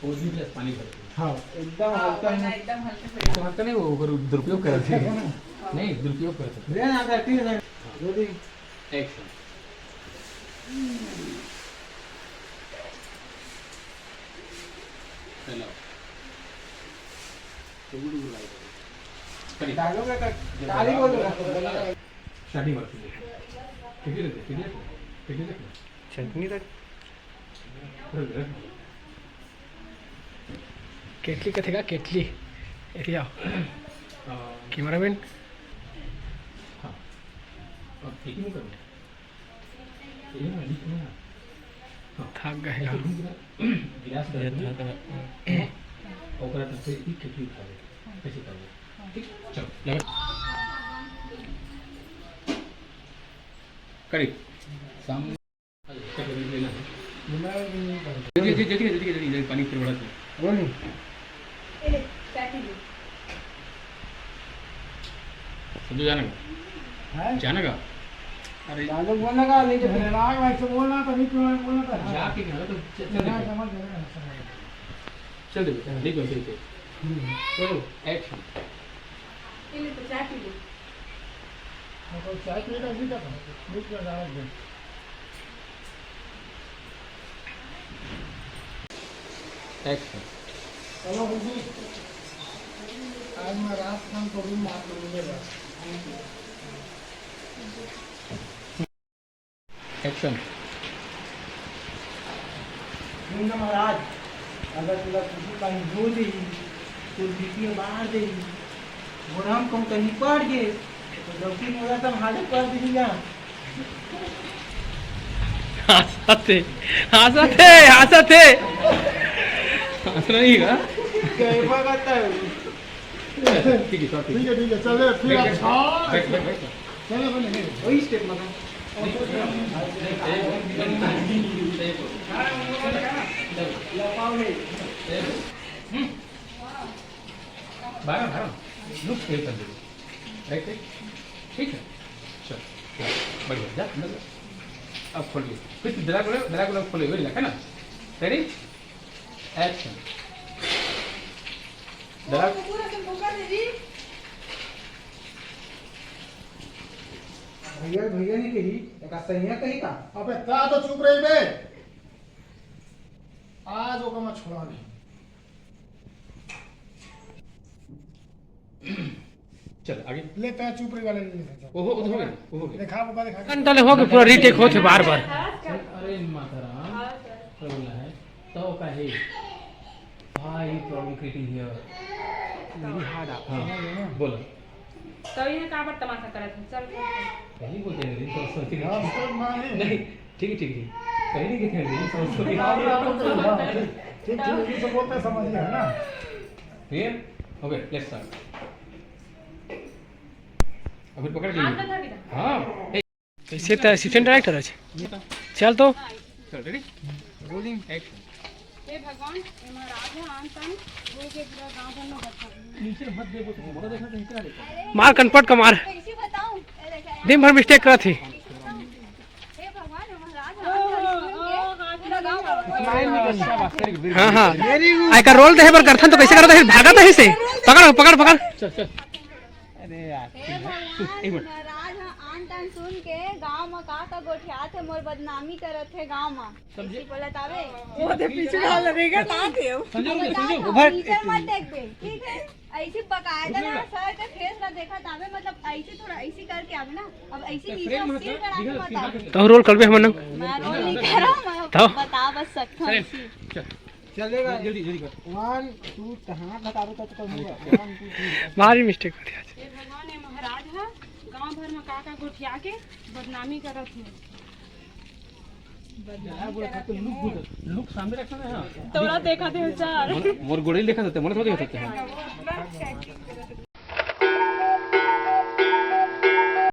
ओजी plus पानी भर। हाँ एकदम हल्का है, एकदम हल्का हल्का नहीं, वो दुरुपयोग कर रहे थे। नहीं, दुरुपयोग कर सकते। ले ना करती है रोटी। एक्शन। हेलो। डालोगे तो ताली बोलूंगा। स्टार्टिंग वर्क कितनी चटनी तक केटली कथेगा केटली एरिया कैमरामैन हाँ और ठीक नहीं करो ये ना लिख ना थक गए हम। गिलास दे ओकरा तो से एक कितनी उठा दे कैसे कर दे ठीक चलो लगा करी सामने क्या कर लेना जल्दी पानी फिर बढ़ा दे बोली समझो जाना है जाना का अरे डालो बोलने का नहीं तो फिर राग भाई से बोलना तो नहीं बोलना तो जा के ना तो समझ गया चल दे बेटा लिख बस इसे चलो एक्शन तो चाय पी लो। तो चाय पी का भी कर दूध का डाल दे। एक्शन चलो बुद्धि आज मैं रात खान को भी मार दूंगा बस। एक्शन सुन महाराज, अगर तुला किसी का बोल दी तो बीपी मार दे और हम कम कहीं पड़ गए तो डॉक्टर बोला तो हालत कर दीजिएगा। हंसते हंसते हंसते हंस रही है कैसा करता है ठीक है शॉट ठीक है चले फिर अच्छा बैठ बैठ बैठ चलो बने वही स्टेप लगा बारह बारह लुक फेल कर दे राइट ठीक है चल बढ़िया जा अंदर अब खोलिए फिर ड्रैगुलर खोलिए वही रखा ना रेडी एक्शन पूरा तुम कर दीजिए। भैया भैया नहीं कही एक सैया कही का अबे ता तो चुप रही बे। आज ओका मैं छोड़ा नहीं। चल आगे ले ता चुप रही वाले नहीं था। ओहो हो गया वो हो गया देखा बाबा देखा घंटा ले हो गए पूरा रीटेक होते बार बार। अरे माता राम बोला है तो का है भाई प्रॉब्लम क्रिएटिंग हियर मेरी हार्ड आप हां बोलो तो ये का बात तमाशा करत है चल कहीं बोलते हैं तो सोच हाँ सब नहीं नहीं ठीक है कहीं नहीं कहते हैं सोच सोच ठीक ठीक सब बोलते समझिए है ना। क्लियर ओके लेट्स स्टार्ट अभी पकड़ हाथ लीजिए बता बिना हां कैसे तो असिस्टेंट डायरेक्टर है चल तो चल रेडी रोलिंग एक्शन हे भगवान हे महाराज है आनतन वो के पूरा गांव भर में बता नीचे मत देखो तुम बड़ा देखा तो इतना देखो मार कनपट का मार कैसे बताऊं दिन भर मिस्टेक करा थी। हे भगवान महाराज पूरा गांव हाँ हाँ आई का रोल दे पर करथन तो कैसे करता है भागा था से पकड़ पकड़ पकड़ चल चल अरे यार हे भगवान महाराज आन तान सुन के गांव में का गोठियात है मोर बदनामी करत है गांव में समझे बोलत आवे वो दे पीछे डाल रहेगा ना दे समझो टीचर मत देख बे ठीक है ऐसे बकायदा ना सर का फेस ना देखा तावे मतलब ऐसे थोड़ा ऐसे करके आवे ना अब ऐसे नीचे सील करा के बता तो रोल कर बे हम नंग मैं रोल नहीं कर रहा हूं तो? मैं बता बस सकता हूं चल चलेगा जल्दी जल्दी कर 1 2 कहां लगा दो तो होगा 1 2 3 मारी मिस्टेक कर दिया हे भगवान हे महाराज है गांव भर में का गोठिया के बदनामी करत है लुक सामने रखना है हां तोरा देखा थे चार मोर गोड़ी देखा देते मन थोड़ी देखते हैं